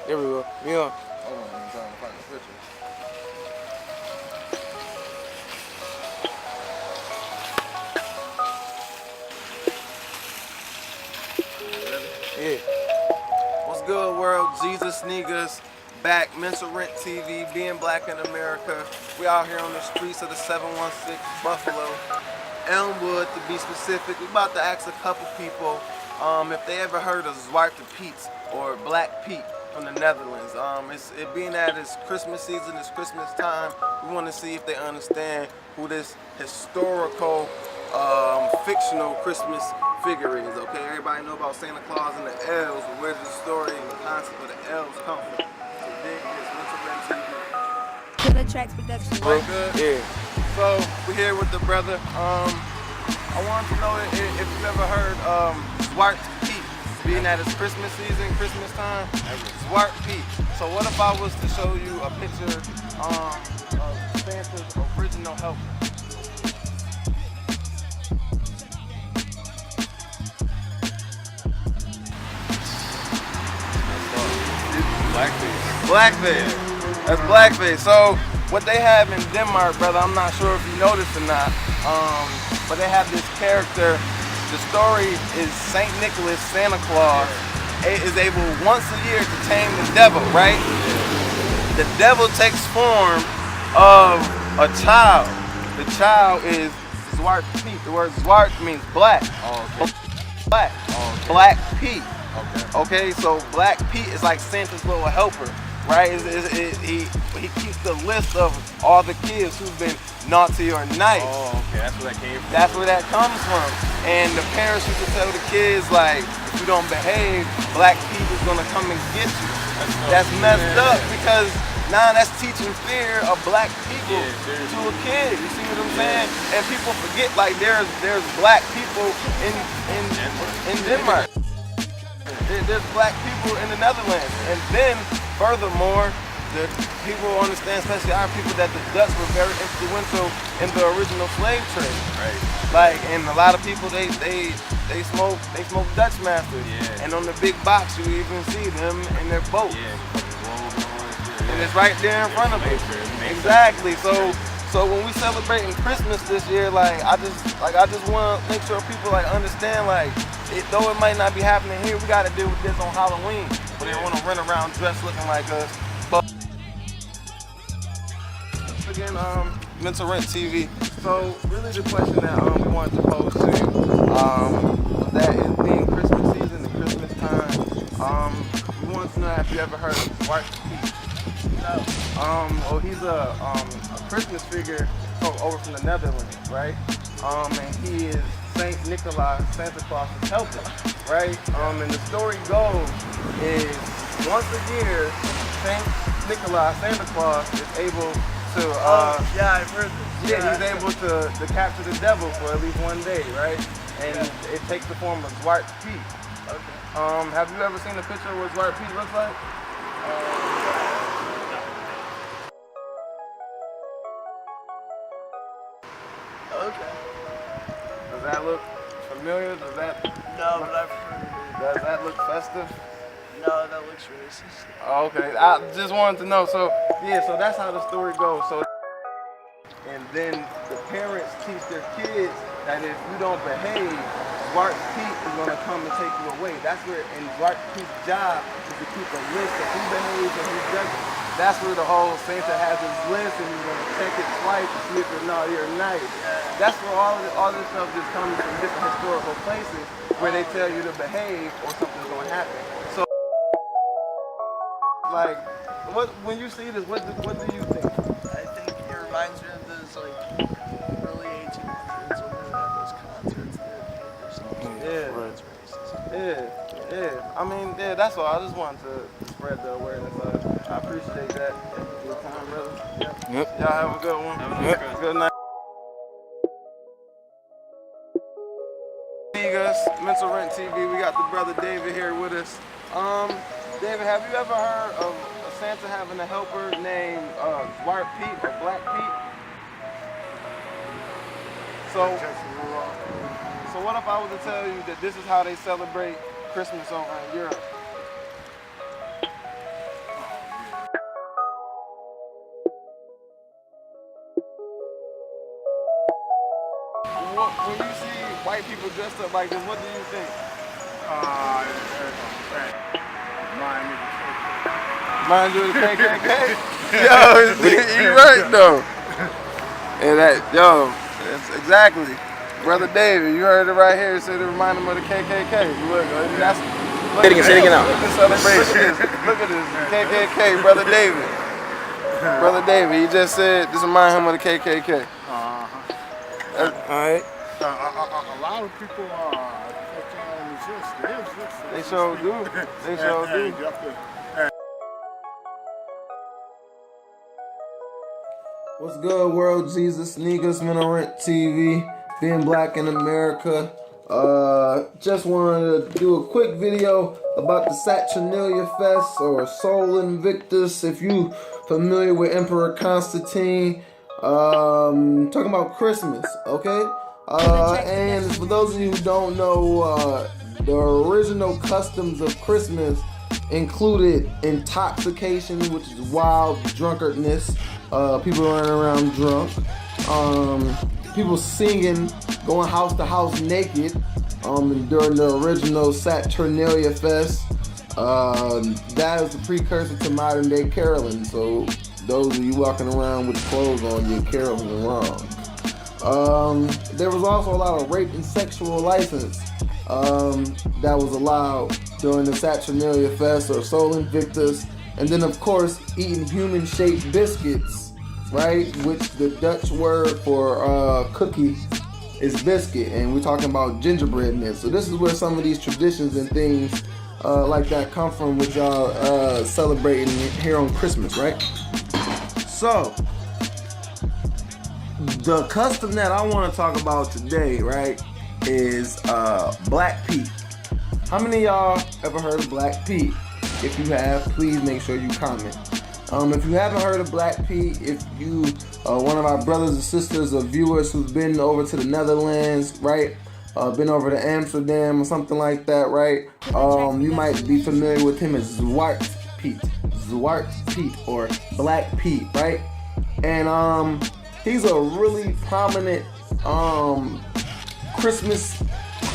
There we go. Yeah. Hold on, I'm trying to find the picture. Yeah. What's good, world? Jesus Niggas back. Mental Rent TV, being black in America. We out here on the streets of the 716 Buffalo, Elmwood to be specific. We about to ask a couple people if they ever heard of Zwarte Piet or Black Pete from the Netherlands. It being that it's Christmas season, it's Christmas time. We want to see if they understand who this historical, fictional Christmas figure is. Okay, everybody know about Santa Claus and the elves, but where does the story and the concept of the elves come from? So dig this, Mental Rent TV. Killer Tracks Production. Right good? Yeah. So we're here with the brother. I wanted to know if you ever heard Zwarte Piet, being that it's Christmas season, Christmas time. Zwarte Piet. So what if I was to show you a picture of Santa's original helper? Blackface. Blackface. That's blackface. So what they have in Denmark, brother, I'm not sure if you noticed or not, but they have this character. The story is Saint Nicholas, Santa Claus, is able once a year to tame the devil, right? The devil takes form of a child. The child is Zwarte Piet. The word Zwart means black. Oh, okay. Black. Oh, okay. Black Pete. Okay. Okay, so Black Pete is like Santa's little helper, right? He keeps the list of all the kids who've been naughty or nice. Oh, okay, that's where that came from. That's where that comes from. And the parents used to tell the kids, like, if you don't behave, Black Pete is gonna come and get you. That's messed up because now that's teaching fear of black people to a kid. You see what I'm saying? And people forget, like, there's black people in Denmark. There's black people in the Netherlands. And then, furthermore, the people understand, especially our people, that the Dutch were very influential in the original slave trade. Right. Like, and a lot of people, they smoke Dutch Masters. Yeah. And on the big box, you even see them in their boat. Yeah. And it's right there in front of us. Exactly. So when we celebrating Christmas this year, I just want to make sure people understand, though it might not be happening here, we got to deal with this on Halloween. But they want to run around dressed looking like us. But again, Mental Rent TV. So really the question that we wanted to pose to you was that it being Christmas season and Christmas time, we wanted to know if you ever heard of Zwarte Piet. No. Well, he's a Christmas figure over from the Netherlands, right? And he is Saint Nicholas, Santa Claus's helper, right? And the story goes is once a year, Saint Nicholas, Santa Claus, is able to yeah, I've heard this. Yeah, he's able to capture the devil for at least one day, right? And it takes the form of Zwarte Piet. Okay. Have you ever seen a picture of what Zwarte Piet looks like? Okay. Does that look familiar? No, but I've heard it. Does that look festive? No, that looks racist. Oh, okay, I just wanted to know. So that's how the story goes. So, and then the parents teach their kids that if you don't behave, Zwarte Piet is gonna come and take you away. That's where, and Zwarte Piet's job is to keep a list of who behaves and who doesn't. That's where the whole Santa has his list, and he's gonna check it twice to see if you're naughty or nice. That's where all this stuff just comes from different historical places where they tell you to behave or something's gonna happen. So, when you see this, what do you think? I think it reminds me of those early 1800s when they would have those concerts that or something. Yeah. It's racist. Yeah. I mean, that's all. I just wanted to spread the awareness. I appreciate that. Thank you for your time, brother. Yep. Y'all have a good one. Yep. Good night. Amigas, Mental Rent TV. We got the brother David here with us. David, have you ever heard of Santa having a helper named Zwarte Piet or Black Pete? So what if I was to tell you that this is how they celebrate Christmas over in Europe? when you see white people dressed up like this, what do you think? Mind you, the KKK? Yo, you right though. And that's exactly. Brother David, you heard it right here. It said it reminded him of the KKK. Look, that's. Say it again now. Look at the celebration. Look at this. KKK, Brother David. Brother David, he just said this reminds him of the KKK. Alright. A lot of people resist. They sure do. They sure do. What's good, world? Jesus, niggas, Melanated TV, being black in America. Just wanted to do a quick video about the Saturnalia Fest or Sol Invictus. If you familiar with Emperor Constantine, talking about Christmas, okay? And for those of you who don't know, the original customs of Christmas included intoxication, which is wild drunkardness. People running around drunk. People singing, going house to house naked. During the original Saturnalia Fest, that is the precursor to modern day caroling. So those of you walking around with clothes on, you're caroling wrong. There was also a lot of rape and sexual license that was allowed during the Saturnalia Fest or Sol Invictus. And then, of course, eating human-shaped biscuits, right? Which the Dutch word for cookie is biscuit, and we're talking about gingerbreadness. So this is where some of these traditions and things like that come from, which y'all celebrating here on Christmas, right? So, the custom that I want to talk about today, right, is Black Pete. How many of y'all ever heard of Black Pete? If you have, please make sure you comment. If you haven't heard of Black Pete, if you one of our brothers and sisters or viewers who's been over to the Netherlands, right? Been over to Amsterdam or something like that, right? You might be familiar with him as Zwarte Piet. Zwarte Piet or Black Pete, right? And he's a really prominent Christmas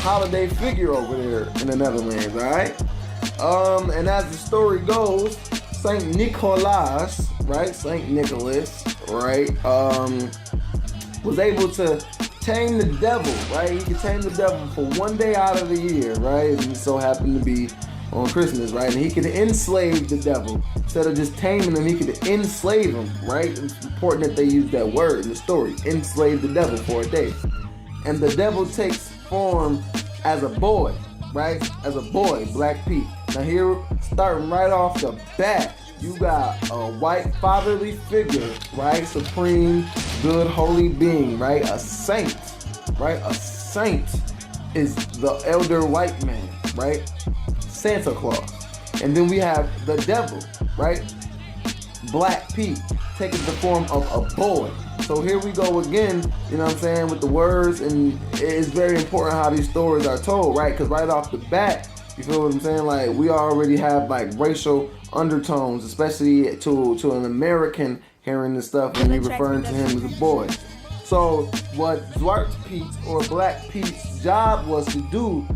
holiday figure over there in the Netherlands, alright? And as the story goes, Saint Nicholas, right? Saint Nicholas, right? Was able to tame the devil, right? He could tame the devil for one day out of the year, right? And it so happened to be on Christmas, right? And he could enslave the devil. Instead of just taming him, he could enslave him, right? It's important that they use that word in the story. Enslave the devil for a day. And the devil takes form as a boy, right? As a boy, Black Pete. Now here, starting right off the bat, you got a white fatherly figure, right? Supreme, good, holy being, right? A saint, right? A saint is the elder white man, right? Santa Claus. And then we have the devil, right? Black Pete, taking the form of a boy. So here we go again, you know what I'm saying, with the words, and it's very important how these stories are told, right? Because right off the bat, you feel what I'm saying? Like, we already have like racial undertones, especially to an American hearing this stuff when you're referring to him as a boy. So what Zwarte Piet or Black Pete's job was to do,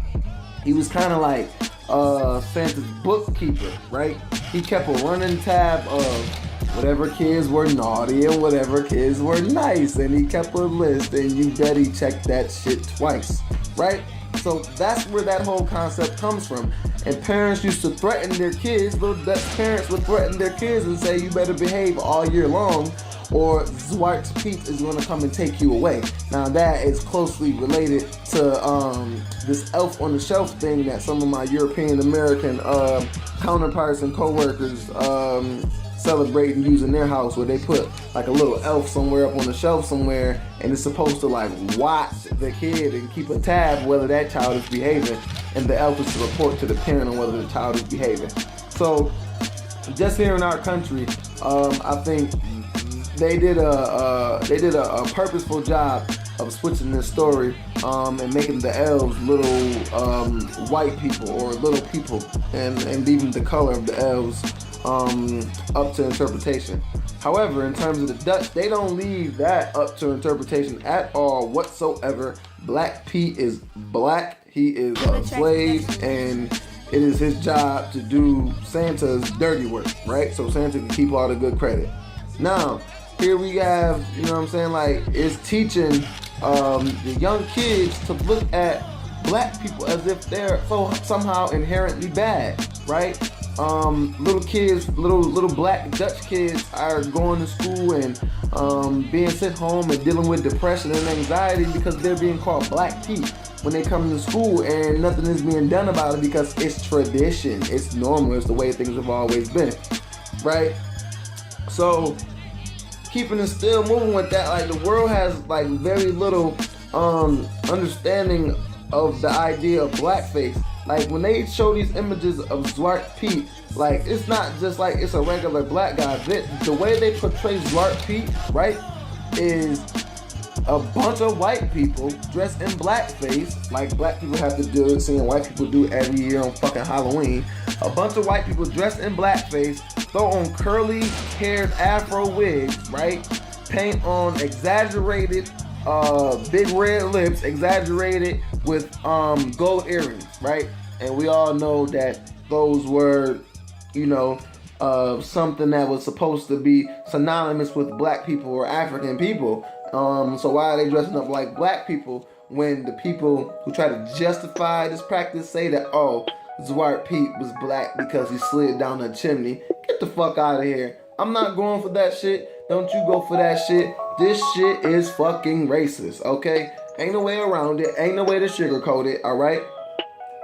he was kind of like Santa's bookkeeper, right? He kept a running tab of whatever kids were naughty and whatever kids were nice, and he kept a list, and you bet he checked that shit twice, right? So that's where that whole concept comes from. And parents used to threaten their kids, little Dutch parents would threaten their kids and say, you better behave all year long or Zwarte Piet is going to come and take you away. Now that is closely related to this elf on the shelf thing that some of my European American counterparts and co-workers celebrate and use in their house, where they put like a little elf somewhere up on the shelf somewhere, and it's supposed to like watch the kid and keep a tab whether that child is behaving, and the elf is to report to the parent on whether the child is behaving. So just here in our country, I think they did a purposeful job of switching this story and making the elves little white people or little people, and leaving the color of the elves up to interpretation. However, in terms of the Dutch, they don't leave that up to interpretation at all whatsoever. Black Pete is black. He is a slave, and it is his job to do Santa's dirty work, right? So Santa can keep all the good credit. Now, here we have, you know what I'm saying, like, it's teaching the young kids to look at black people as if they're somehow inherently bad, right? Little kids, little black Dutch kids are going to school and being sent home and dealing with depression and anxiety because they're being called Black Pete when they come to school, and nothing is being done about it because it's tradition, it's normal, it's the way things have always been, right? So keeping it still moving with that, like, the world has like very little understanding of the idea of blackface. Like, when they show these images of Zwarte Piet, like, it's not just like it's a regular black guy. The way they portray Zwarte Piet, right, is a bunch of white people dressed in blackface, like black people have to do it, seeing white people do it every year on fucking Halloween. A bunch of white people dressed in blackface, throw on curly haired afro wigs, right? Paint on exaggerated big red lips, exaggerated with gold earrings, right? And we all know that those were, you know, something that was supposed to be synonymous with black people or African people. So why are they dressing up like black people when the people who try to justify this practice say that, oh, Zwarte Piet was black because he slid down a chimney? Get the fuck out of here. I'm not going for that shit. Don't you go for that shit. This shit is fucking racist, okay? Ain't no way around it. Ain't no way to sugarcoat it, alright?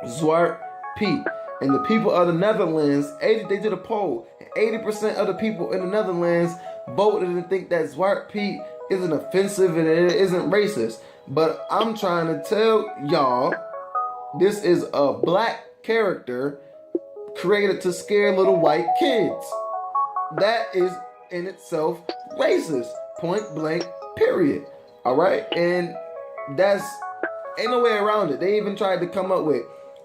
Zwarte Piet. And the people of the Netherlands, they did a poll. 80% of the people in the Netherlands voted and think that Zwarte Piet isn't offensive and it isn't racist. But I'm trying to tell y'all, this is a black character created to scare little white kids. That is in itself racist. Point blank, period. Alright? And that's, ain't no way around it. They even tried to come up with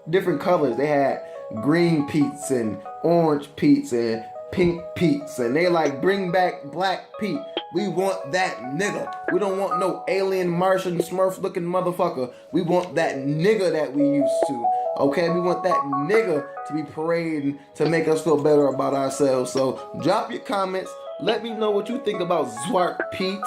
different colors. They had green Pete's and orange Pete's and pink Pete's, and they like, bring back Black Pete. We want that nigga. We don't want no alien Martian Smurf looking motherfucker. We want that nigga that we used to. Okay, we want that nigga to be parading to make us feel better about ourselves. So drop your comments. Let me know what you think about Zwarte Piet,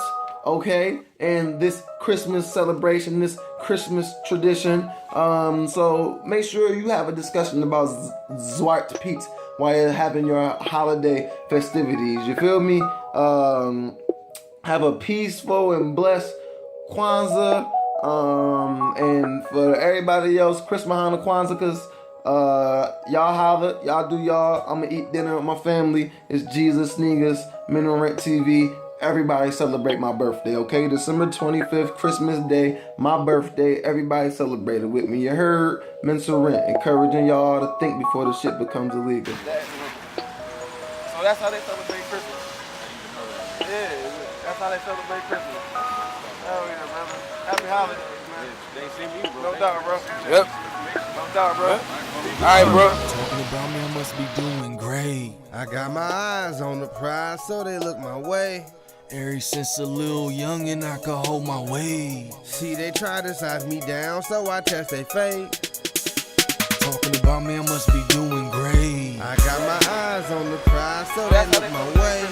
okay? And this Christmas celebration, this Christmas tradition. So make sure you have a discussion about Zwarte Piet while you're having your holiday festivities. You feel me? Have a peaceful and blessed Kwanzaa. And for everybody else, Chris Mahana Kwanzaa, because y'all holler, y'all do y'all. I'm gonna eat dinner with my family. It's Jesus Sneakers, Melanated TV. Everybody celebrate my birthday, okay? December 25th, Christmas Day, my birthday. Everybody celebrate it with me. You heard? Mental Rent, encouraging y'all to think before the shit becomes illegal. So that's how they celebrate Christmas. Yeah, that's how they celebrate Christmas. Hell yeah, brother. Happy holidays, man. They see me, bro. No doubt, bro. Yep. No doubt, bro. All right, bro. Talking about me, I must be doing great. I got my eyes on the prize, so they look my way. Ever since a little youngin', I could hold my weight. See, they try to size me down, so I test they fate. Talking about me, I must be doing great. I got my eyes on the prize, so they look my way.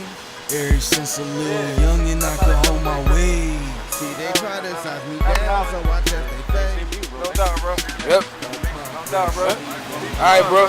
Ever since a little youngin', I could hold my weight. See, they try to size me down, so I test they fate. No doubt, bro. Yep. No doubt, bro. All right, bro.